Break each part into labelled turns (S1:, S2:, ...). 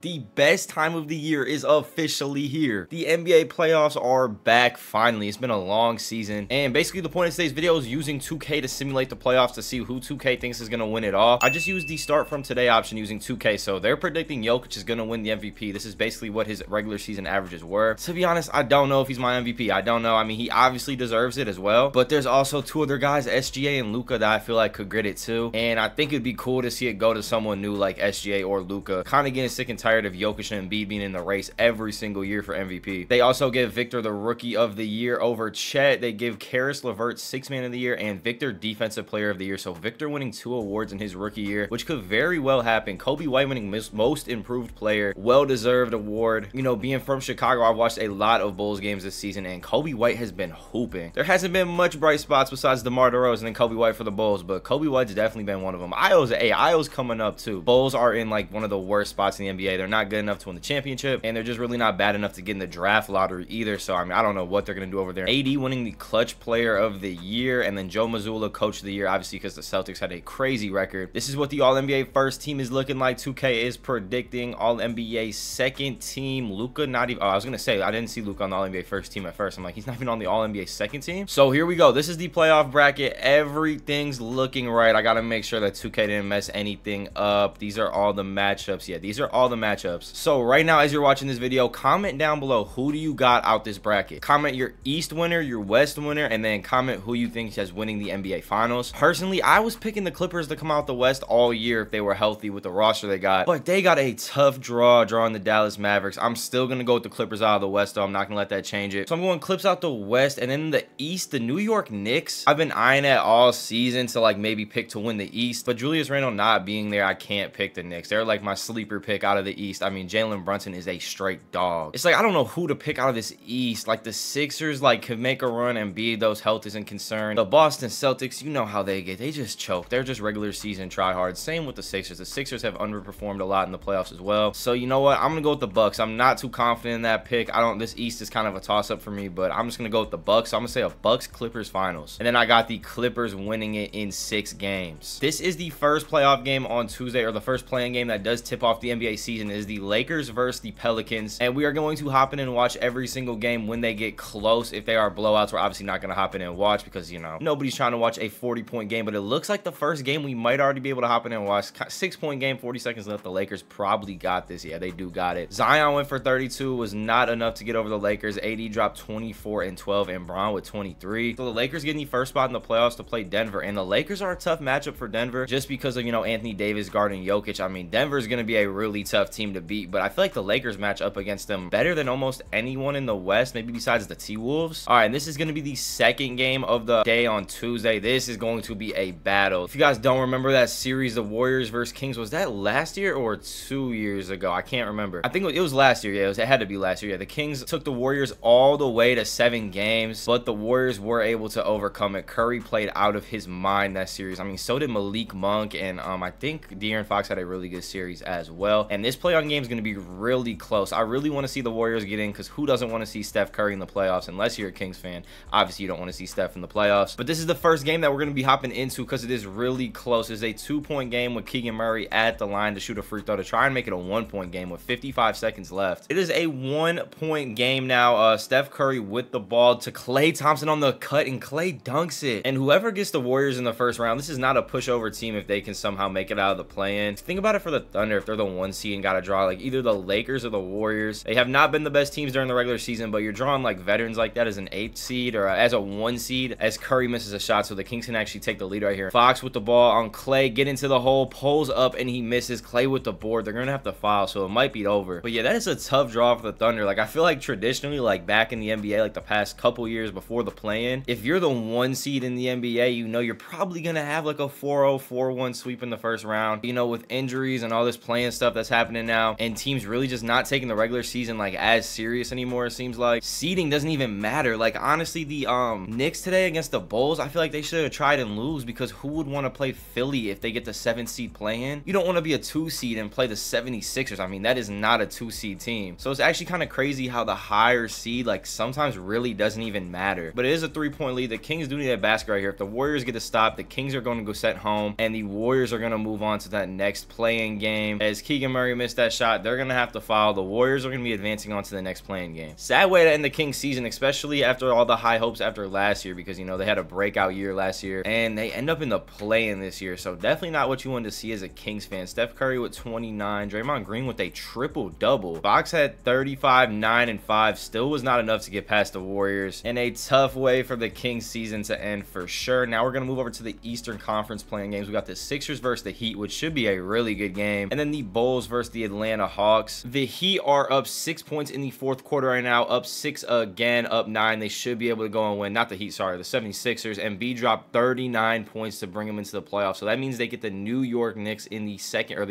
S1: The best time of the year is officially here. The NBA playoffs are back finally. It's been a long season, and basically the point of today's video is using 2K to simulate the playoffs to see who 2K thinks is going to win it all. I just used the start from today option using 2K, so they're predicting Jokic is going to win the MVP. This is basically what his regular season averages were. To be honest, I don't know if he's my MVP. I don't know. I mean, he obviously deserves it as well, but there's also two other guys, SGA and Luka, that I feel like could get it too, and I think it'd be cool to see it go to someone new like SGA or Luka. Kind of getting sick and tired of Jokic and Embiid being in the race every single year for MVP. They also give Victor the Rookie of the Year over Chet. They give Caris LeVert Sixth Man of the Year and Victor Defensive Player of the Year. So Victor winning 2 awards in his rookie year, which could very well happen. Kobe White winning Most Improved Player, well-deserved award. You know, being from Chicago, I've watched a lot of Bulls games this season, and Kobe White has been hooping. There hasn't been much bright spots besides DeMar DeRozan and Kobe White for the Bulls, but Kobe White's definitely been one of them. Io's coming up too. Bulls are in like one of the worst spots in the NBA. They're not good enough to win the championship, and they're just really not bad enough to get in the draft lottery either. So I mean, I don't know what they're gonna do over there. AD winning the Clutch Player of the Year, and then Joe Mazzulla Coach of the Year, obviously because the Celtics had a crazy record. This is what the All-NBA first team is looking like. 2K is predicting All-NBA second team. Luka, not even. Oh, I was gonna say I didn't see Luka on the All-NBA first team at first. I'm like, he's not even on the All-NBA second team. So here we go. This is the playoff bracket. Everything's looking right. I gotta make sure that 2K didn't mess anything up. These are all the matchups. Yeah, these are all the matchups. So right now, as you're watching this video, comment down below who do you got out this bracket. Comment your East winner, your West winner, and then comment who you think is winning the NBA Finals. Personally, I was picking the Clippers to come out the West all year if they were healthy with the roster they got, but they got a tough drawing the Dallas Mavericks. I'm still gonna go with the Clippers out of the West though. I'm not gonna let that change it. So I'm going Clips out the West, and then in the East, the New York Knicks. I've been eyeing it all season to like maybe pick to win the East, but Julius Randle not being there, I can't pick the Knicks. They're like my sleeper pick out of the East. I mean, Jalen Brunson is a straight dog. It's like I don't know who to pick out of this East. Like the Sixers like could make a run and be those health isn't concerned. The Boston Celtics, you know how they get. They just choke. They're just regular season tryhards. Same with the Sixers. The Sixers have underperformed a lot in the playoffs as well. So you know what? I'm gonna go with the Bucks. I'm not too confident in that pick. This East is kind of a toss-up for me, but I'm just gonna go with the Bucks. So I'm gonna say a Bucks Clippers Finals, and then I got the Clippers winning it in 6 games. This is the first playoff game on Tuesday, or the first playing game that does tip off the NBA season. Is the Lakers versus the Pelicans, and we are going to hop in and watch every single game when they get close. If they are blowouts, we're obviously not going to hop in and watch because, you know, nobody's trying to watch a 40-point game, but it looks like the first game we might already be able to hop in and watch. 6-point game, 40 seconds left. The Lakers probably got this. Yeah, they do got it. Zion went for 32, was not enough to get over the Lakers. AD dropped 24 and 12, and Braun with 23. So the Lakers getting the first spot in the playoffs to play Denver, and the Lakers are a tough matchup for Denver just because of, you know, Anthony Davis guarding Jokic. I mean, Denver's going to be a really tough team to beat, but I feel like the Lakers match up against them better than almost anyone in the West, maybe besides the T-Wolves. All right, and this is going to be the second game of the day on Tuesday. This is going to be a battle. If you guys don't remember that series, the Warriors versus Kings, was that last year or 2 years ago? I can't remember. I think it was last year. Yeah, it had to be last year. Yeah, the Kings took the Warriors all the way to 7 games, but the Warriors were able to overcome it. Curry played out of his mind that series. I mean, so did Malik Monk, and I think De'Aaron Fox had a really good series as well. And this play-on game is going to be really close. I really want to see the Warriors get in, because who doesn't want to see Steph Curry in the playoffs? Unless you're a Kings fan, obviously you don't want to see Steph in the playoffs. But this is the first game that we're going to be hopping into because it is really close. It's a 2-point game with Keegan Murray at the line to shoot a free throw to try and make it a 1-point game with 55 seconds left. It is a 1-point game now. Steph Curry with the ball to Klay Thompson on the cut, and Klay dunks it. And whoever gets the Warriors in the first round, this is not a pushover team if they can somehow make it out of the play-in. Think about it for the Thunder. If they're the 1 seed and got to draw like either the Lakers or the Warriors, they have not been the best teams during the regular season, but you're drawing like veterans like that as an 8th seed or as a 1 seed, as Curry misses a shot, so the Kings can actually take the lead right here. Fox with the ball on Klay, get into the hole, pulls up, and he misses. Klay with the board. They're gonna have to foul, so it might be over. But yeah, that is a tough draw for the Thunder. Like I feel like traditionally, like back in the NBA, like the past couple years before the play-in, if you're the 1 seed in the NBA, you know you're probably gonna have like a 4-0, 4-1 sweep in the first round. You know, with injuries and all this playing stuff that's happening now, and teams really just not taking the regular season like as serious anymore. It seems like seeding doesn't even matter. Like honestly, the Knicks today against the Bulls, I feel like they should have tried and lose, because who would want to play Philly if they get the 7th seed play-in? You don't want to be a 2 seed and play the 76ers. I mean, that is not a 2 seed team. So it's actually kind of crazy how the higher seed like sometimes really doesn't even matter. But it is a 3-point lead. The Kings do need a basket right here. If the Warriors get to stop, the Kings are going to go set home, and the Warriors are going to move on to that next play-in game, as Keegan Murray missed that shot, they're going to have to foul. The Warriors are going to be advancing on to the next playing game. Sad way to end the Kings season, especially after all the high hopes after last year, because, you know, they had a breakout year last year and they end up in the play-in this year. So definitely not what you wanted to see as a Kings fan. Steph Curry with 29, Draymond Green with a triple-double. Fox had 35, 9, and 5. Still was not enough to get past the Warriors. And a tough way for the Kings season to end for sure. Now we're going to move over to the Eastern Conference playing games. We got the Sixers versus the Heat, which should be a really good game. And then the Bulls versus the Atlanta Hawks. The Heat are up 6 points in the fourth quarter right now, up 6 again, up 9. They should be able to go and win. Not the Heat, sorry, the 76ers. And B dropped 39 points to bring them into the playoffs. So that means they get the New York Knicks in the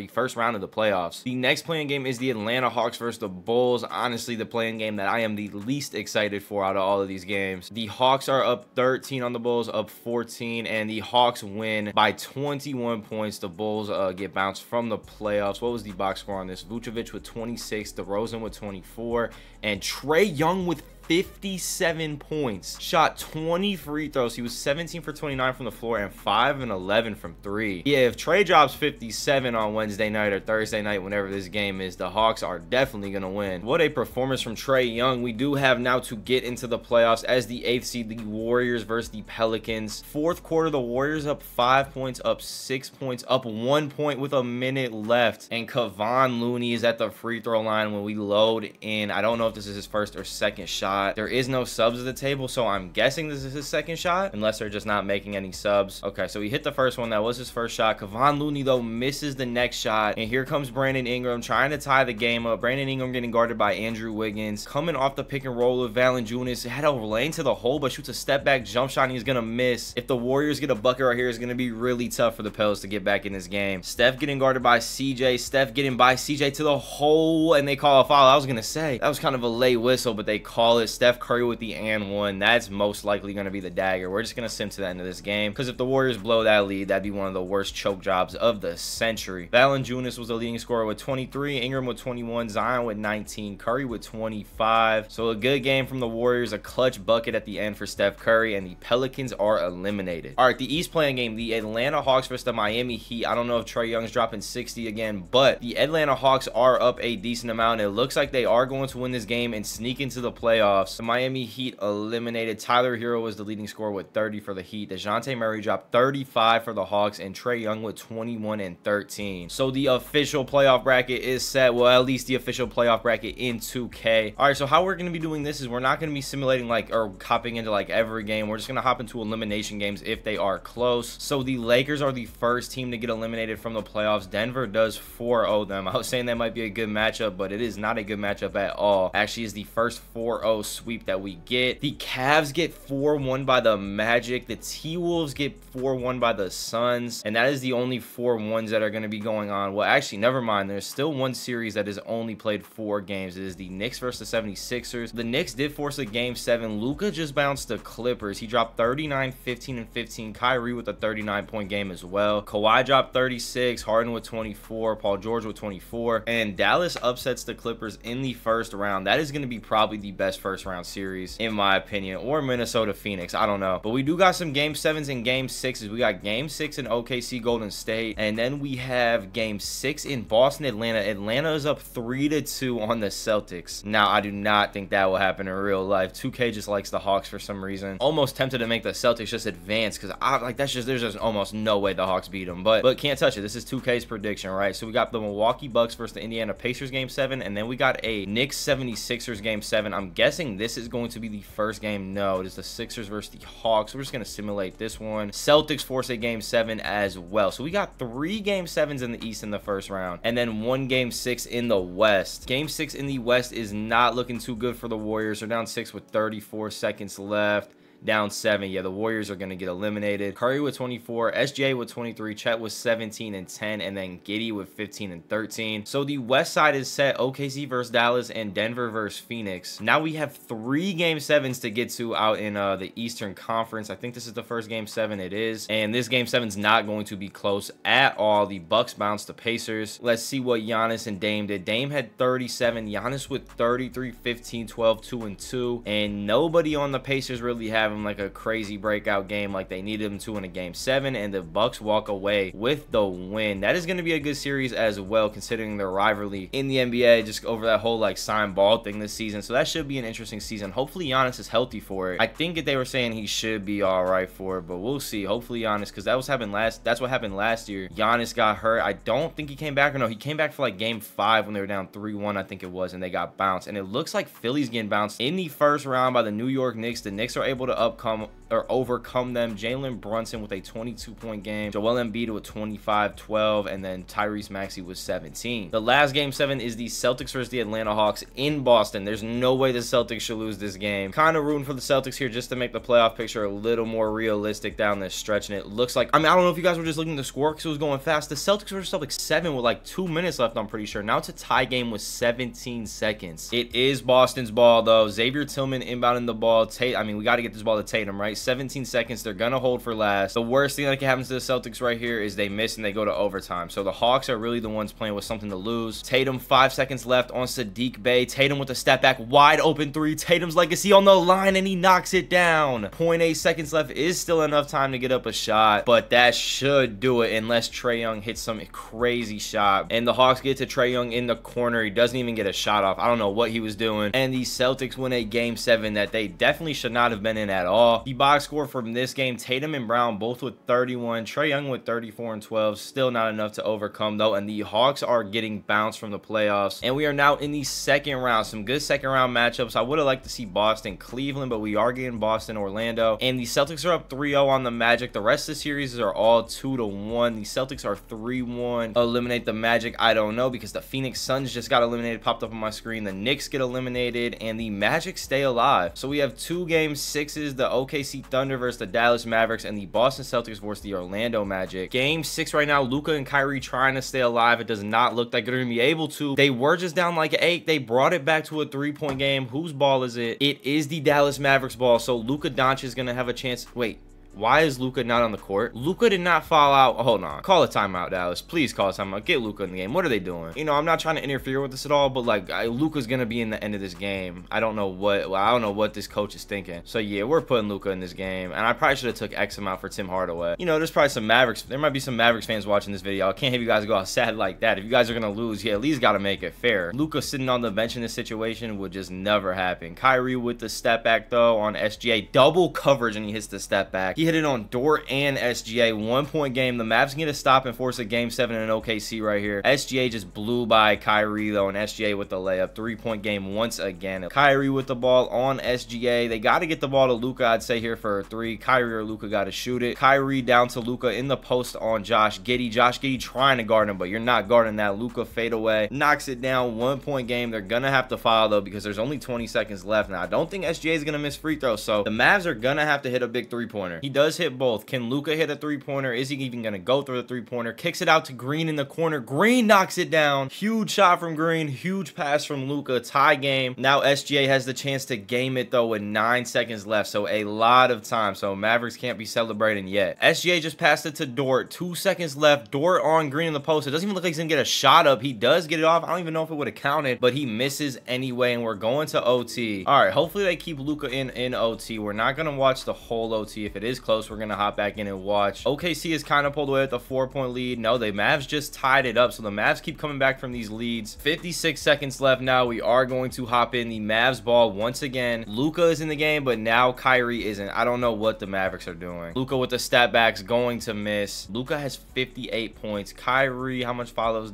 S1: first round of the playoffs. The next playing game is the Atlanta Hawks versus the Bulls. Honestly, the playing game that I am the least excited for out of all of these games. The Hawks are up 13 on the Bulls, up 14, and the Hawks win by 21 points. The Bulls get bounced from the playoffs. What was the box score on this? Vucevic with 26, DeRozan with 24, and Trae Young with 57 points. Shot 20 free throws. He was 17 for 29 from the floor and 5 and 11 from 3. Yeah, if Trae drops 57 on Wednesday night or Thursday night, whenever this game is, the Hawks are definitely going to win. What a performance from Trae Young. We do have now to get into the playoffs as the 8th seed, the Warriors versus the Pelicans. Fourth quarter, the Warriors up 5 points, up 6 points, up 1 point with a minute left. And Kevon Looney is at the free throw line when we load in. I don't know if this is his first or second shot. There is no subs at the table, so I'm guessing this is his second shot, unless they're just not making any subs. Okay, so he hit the first one. That was his first shot. Kevon Looney, though, misses the next shot, and here comes Brandon Ingram trying to tie the game up. Brandon Ingram getting guarded by Andrew Wiggins. Coming off the pick and roll with Valanciunas. Had a lane to the hole, but shoots a step back jump shot, and he's gonna miss. If the Warriors get a bucket right here, it's gonna be really tough for the Pels to get back in this game. Steph getting guarded by CJ. Steph getting by CJ to the hole, and they call a foul. I was gonna say that was kind of a late whistle, but they call it. Steph Curry with the and one. That's most likely going to be the dagger. We're just going to sim to the end of this game, because if the Warriors blow that lead, that'd be one of the worst choke jobs of the century. Valanciunas was the leading scorer with 23, Ingram with 21, Zion with 19, Curry with 25. So a good game from the Warriors, a clutch bucket at the end for Steph Curry, and the Pelicans are eliminated. All right, the East playing game, the Atlanta Hawks versus the Miami Heat. I don't know if Trae Young's dropping 60 again, but the Atlanta Hawks are up a decent amount. It looks like they are going to win this game and sneak into the playoffs. The Miami Heat eliminated. Tyler Hero was the leading scorer with 30 for the Heat. DeJounte Murray dropped 35 for the Hawks, and Trae Young with 21 and 13. So the official playoff bracket is set. Well, at least the official playoff bracket in 2K. All right, so how we're going to be doing this is we're not going to be simulating or hopping into every game. We're just going to hop into elimination games if they are close. So the Lakers are the first team to get eliminated from the playoffs. Denver does 4-0 them. I was saying that might be a good matchup, but it is not a good matchup at all. Actually, is the first 4-0 sweep that we get. The Cavs get 4-1 by the Magic. The T-Wolves get 4-1 by the Suns. And that is the only 4-1s that are going to be going on. Well, actually, never mind. There's still one series that has only played 4 games. It is the Knicks versus the 76ers. The Knicks did force a game 7. Luka just bounced the Clippers. He dropped 39, 15, and 15. Kyrie with a 39-point game as well. Kawhi dropped 36. Harden with 24. Paul George with 24. And Dallas upsets the Clippers in the first round. That is going to be probably the best first round series, in my opinion, or Minnesota Phoenix. I don't know. But we do got some game 7s and game 6s. We got game 6 in OKC Golden State. And then we have game 6 in Boston Atlanta. Atlanta is up 3-2 on the Celtics. Now, I do not think that will happen in real life. 2K just likes the Hawks for some reason. Almost tempted to make the Celtics just advance, because there's just almost no way the Hawks beat them. But can't touch it. This is 2K's prediction, right? So we got the Milwaukee Bucks versus the Indiana Pacers game 7, and then we got a Knicks 76ers game 7. I'm guessing this is going to be the first game. No, it is the Sixers versus the Hawks. We're just going to simulate this one. Celtics force a game 7 as well. So we got 3 game 7s in the East in the first round, and then 1 game 6 in the West. Game 6 in the West is not looking too good for the Warriors. They're down 6 with 34 seconds left. Down 7. Yeah, the Warriors are going to get eliminated. Curry with 24, SJ with 23, Chet with 17 and 10, and then Giddey with 15 and 13. So the West side is set. OKC versus Dallas and Denver versus Phoenix. Now we have 3 game 7s to get to out in the Eastern Conference. I think this is the first game 7. It is. And this game 7 is not going to be close at all. The Bucks bounced the Pacers. Let's see what Giannis and Dame did. Dame had 37. Giannis with 33, 15, 12, 2 and 2. And nobody on the Pacers really have having like a crazy breakout game like they needed him to in a game 7, and the Bucks walk away with the win. That is going to be a good series as well, considering their rivalry in the NBA just over that whole like sign ball thing this season. So that should be an interesting season. Hopefully Giannis is healthy for it. I think that they were saying he should be all right for it, but we'll see. Hopefully Giannis, because that's what happened last year. Giannis got hurt. I don't think he came back, or no, he came back for like game 5 when they were down 3-1, I think it was, and they got bounced. And it looks like Philly's getting bounced in the first round by the New York Knicks. The Knicks are able to overcome them. Jalen Brunson with a 22-point game, Joel Embiid with 25-12, and then Tyrese Maxey with 17. The last game 7 is the Celtics versus the Atlanta Hawks in Boston. There's no way the Celtics should lose this game. Kind of rooting for the Celtics here just to make the playoff picture a little more realistic down this stretch. And it looks like, I mean, I don't know if you guys were just looking at the score because it was going fast. The Celtics were Celtics 7 with like 2 minutes left, I'm pretty sure. Now it's a tie game with 17 seconds. It is Boston's ball though. Xavier Tillman inbounding the ball. We got to get this ball to Tatum, right? 17 seconds. They're gonna hold for last. The worst thing that can happen to the Celtics right here is they miss and they go to overtime. So the Hawks are really the ones playing with something to lose. Tatum, 5 seconds left on Sadiq Bey. Tatum with a step back, wide open 3. Tatum's legacy on the line, and he knocks it down. 0.8 seconds left is still enough time to get up a shot, but that should do it unless Trae Young hits some crazy shot. And the Hawks get to Trae Young in the corner. He doesn't even get a shot off. I don't know what he was doing. And the Celtics win a game 7 that they definitely should not have been in at all. The box score from this game, Tatum and Brown both with 31, Trae Young with 34 and 12. Still not enough to overcome though, and the Hawks are getting bounced from the playoffs. And we are now in the second round. Some good second round matchups. I would have liked to see Boston, Cleveland, but we are getting Boston, Orlando. And the Celtics are up 3-0 on the Magic. The rest of the series are all 2-1. The Celtics are 3-1. Eliminate the Magic, I don't know, because the Phoenix Suns just got eliminated, popped up on my screen. The Knicks get eliminated, and the Magic stay alive. So we have 2 game 6s, the OKC Thunder versus the Dallas Mavericks, and the Boston Celtics versus the Orlando Magic. Game 6 right now, Luka and Kyrie trying to stay alive. It does not look like they're going to be able to. They were just down like 8. They brought it back to a 3-point game. Whose ball is it? It is the Dallas Mavericks ball. So Luka Doncic is going to have a chance. Wait. Why is Luka not on the court? Luka did not foul out. Hold on. Call a timeout, Dallas. Please call a timeout. Get Luka in the game. What are they doing? You know, I'm not trying to interfere with this at all, but like Luka's gonna be in the end of this game. I don't know what this coach is thinking. So yeah, we're putting Luka in this game, and I probably should have took Exum out for Tim Hardaway. You know, there's probably some Mavericks. There might be some Mavericks fans watching this video. I can't have you guys go out sad like that. If you guys are gonna lose, you at least gotta make it fair. Luka sitting on the bench in this situation would just never happen. Kyrie with the step back though on SGA, double coverage, and he hits the step back. He hit it on Dort and SGA. 1-point game. The Mavs get a stop and force a game 7 in OKC right here. SGA just blew by Kyrie though, and SGA with the layup. 3-point game once again. Kyrie with the ball on SGA. They got to get the ball to Luka, I'd say, here for a 3. Kyrie or Luka got to shoot it. Kyrie down to Luka in the post on Josh Giddey. Josh Giddey trying to guard him, but you're not guarding that. Luka fade away. Knocks it down. 1-point game. They're going to have to foul though because there's only 20 seconds left. Now, I don't think SGA is going to miss free throws, so the Mavs are going to have to hit a big 3-pointer. He does hit both. Can Luka hit a 3-pointer? Is he even going to go through the 3-pointer? Kicks it out to Green in the corner. Green knocks it down. Huge shot from Green. Huge pass from Luka. Tie game. Now SGA has the chance to game it though with 9 seconds left, so a lot of time. So Mavericks can't be celebrating yet. SGA just passed it to Dort. 2 seconds left. Dort on Green in the post. It doesn't even look like he's going to get a shot up. He does get it off. I don't even know if it would have counted, but he misses anyway, and we're going to OT. All right, hopefully they keep Luka in OT. We're not going to watch the whole OT. If it is close, we're going to hop back in and watch. OKC is kind of pulled away with a 4-point lead. No, the Mavs just tied it up, so the Mavs keep coming back from these leads. 56 seconds left now. We are going to hop in the Mavs ball once again. Luka is in the game, but now Kyrie isn't. I don't know what the Mavericks are doing. Luka with the step backs going to miss. Luka has 58 points. Kyrie, how much fouls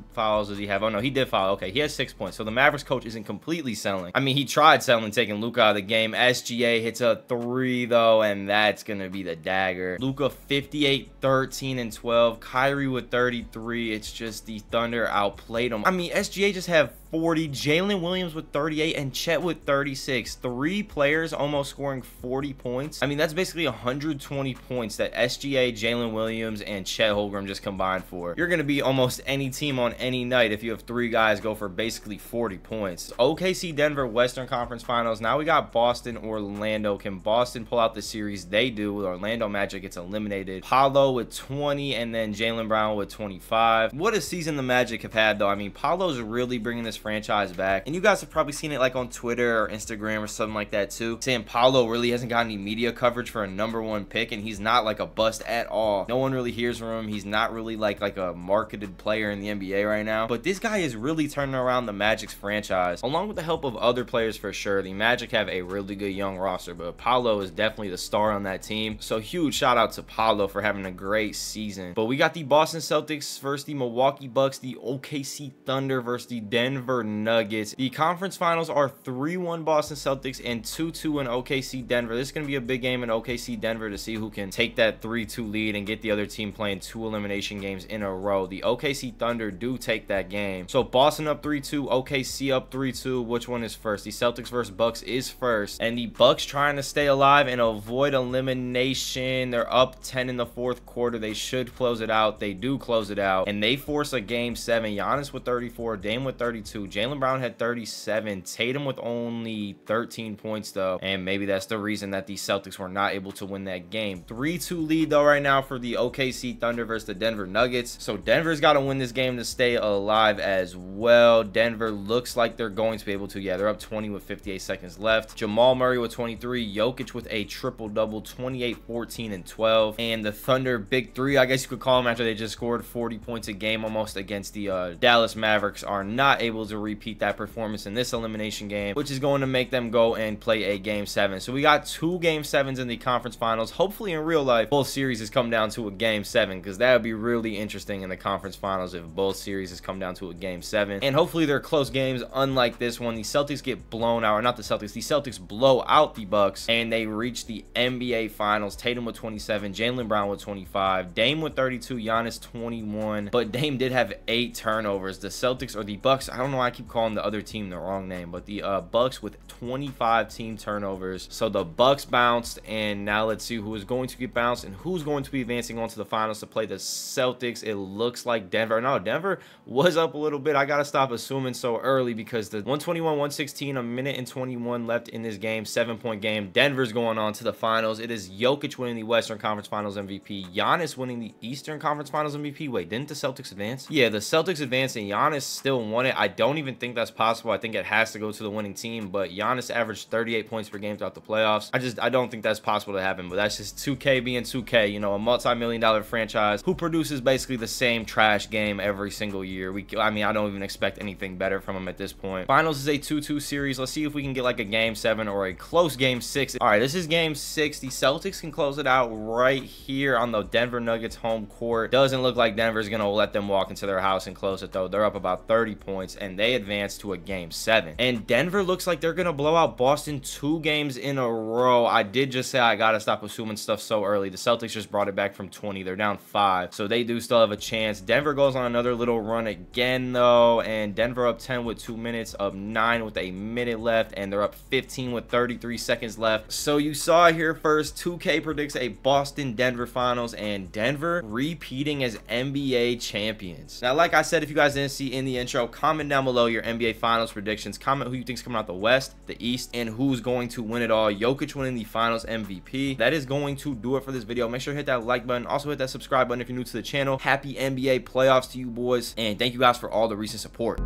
S1: does he have? Oh no, he did foul. Okay, he has 6 points. So the Mavericks coach isn't completely selling. I mean, he tried selling, taking Luka out of the game. SGA hits a 3 though, and that's gonna be the dagger. Luka 58, 13 and 12. Kyrie with 33. It's just the Thunder outplayed him. I mean, SGA just have 40, Jalen Williams with 38, and Chet with 36. 3 players almost scoring 40 points. I mean, that's basically 120 points that SGA, Jalen Williams, and Chet Holmgren just combined for. You're going to be almost any team on any night if you have 3 guys go for basically 40 points. OKC Denver Western Conference Finals. Now we got Boston Orlando. Can Boston pull out the series? They do. With Orlando Magic gets eliminated. Paolo with 20, and then Jaylen Brown with 25. What a season the Magic have had though. I mean, Paolo's really bringing this franchise back. And you guys have probably seen it like on Twitter or Instagram or something like that too, saying Paolo really hasn't got any media coverage for a #1 pick, and he's not like a bust at all. No one really hears from him. He's not really like a marketed player in the NBA right now. But this guy is really turning around the Magic's franchise, along with the help of other players for sure. The Magic have a really good young roster, but Paolo is definitely the star on that team. So huge shout out to Paolo for having a great season. But we got the Boston Celtics versus the Milwaukee Bucks, the OKC Thunder versus the Denver Nuggets. The conference finals are 3-1 Boston Celtics and 2-2 in OKC Denver. This is going to be a big game in OKC Denver to see who can take that 3-2 lead and get the other team playing 2 elimination games in a row. The OKC Thunder do take that game. So Boston up 3-2, OKC up 3-2. Which one is first? The Celtics versus Bucks is first, and the Bucks trying to stay alive and avoid elimination. They're up 10 in the 4th quarter. They should close it out. They do close it out, and they force a game 7. Giannis with 34, Dame with 32, Jaylen Brown had 37, Tatum with only 13 points though, and maybe that's the reason that the Celtics were not able to win that game. 3-2 lead though right now for the OKC Thunder versus the Denver Nuggets. So Denver's got to win this game to stay alive as well. Denver looks like they're going to be able to. Yeah, they're up 20 with 58 seconds left. Jamal Murray with 23, Jokic with a triple-double, 28, 14, and 12. And the Thunder big three, I guess you could call them, after they just scored 40 points a game almost against the Dallas Mavericks, are not able to repeat that performance in this elimination game, which is going to make them go and play a game 7. So we got 2 game 7s in the conference finals. Hopefully in real life both series has come down to a game 7, because that would be really interesting in the conference finals if both series has come down to a game 7. And hopefully they're close games, unlike this one. The Celtics get blown out, or not the Celtics blow out the Bucks, and they reach the NBA finals. Tatum with 27, Jaylen Brown with 25, Dame with 32, Giannis 21, but Dame did have 8 turnovers. The Celtics, or the Bucks, I don't know why I keep calling the other team the wrong name, but the Bucks with 25 team turnovers. So the Bucks bounced, and now let's see who is going to get bounced and who's going to be advancing on to the finals to play the Celtics. It looks like Denver. No, Denver was up a little bit. I gotta stop assuming so early, because the 121-116, a minute and 21 left in this game, 7-point game. Denver's going on to the finals. It is Jokic winning the Western Conference Finals MVP, Giannis winning the Eastern Conference Finals MVP. Wait, didn't the Celtics advance? Yeah, the Celtics advanced and Giannis still won it. I don't even think that's possible. I think it has to go to the winning team, but Giannis averaged 38 points per game throughout the playoffs. I don't think that's possible to happen, but that's just 2K being 2K, you know, a multi-million-dollar franchise who produces basically the same trash game every single year. I mean, I don't even expect anything better from them at this point. Finals is a 2-2 series. Let's see if we can get like a game 7 or a close game 6. All right, this is game 6. The Celtics can close it out right here on the Denver Nuggets home court. Doesn't look like Denver's gonna let them walk into their house and close it though. They're up about 30 points and they advance to a game 7. And Denver looks like they're gonna blow out Boston 2 games in a row. I did just say I gotta stop assuming stuff so early. The Celtics just brought it back from 20. They're down 5, so they do still have a chance. Denver goes on another little run again though, and Denver up 10 with 2 minutes, up 9 with a minute left, and they're up 15 with 33 seconds left. So you saw it here first. 2K predicts a Boston-Denver finals, and Denver repeating as NBA champions. Now, like I said, if you guys didn't see in the intro, comment down below your NBA finals predictions. Comment who you think is coming out the West, the East, and who's going to win it all. Jokic winning the finals MVP. That is going to do it for this video. Make sure to hit that like button. Also hit that subscribe button if you're new to the channel. Happy NBA playoffs to you boys, and thank you guys for all the recent support.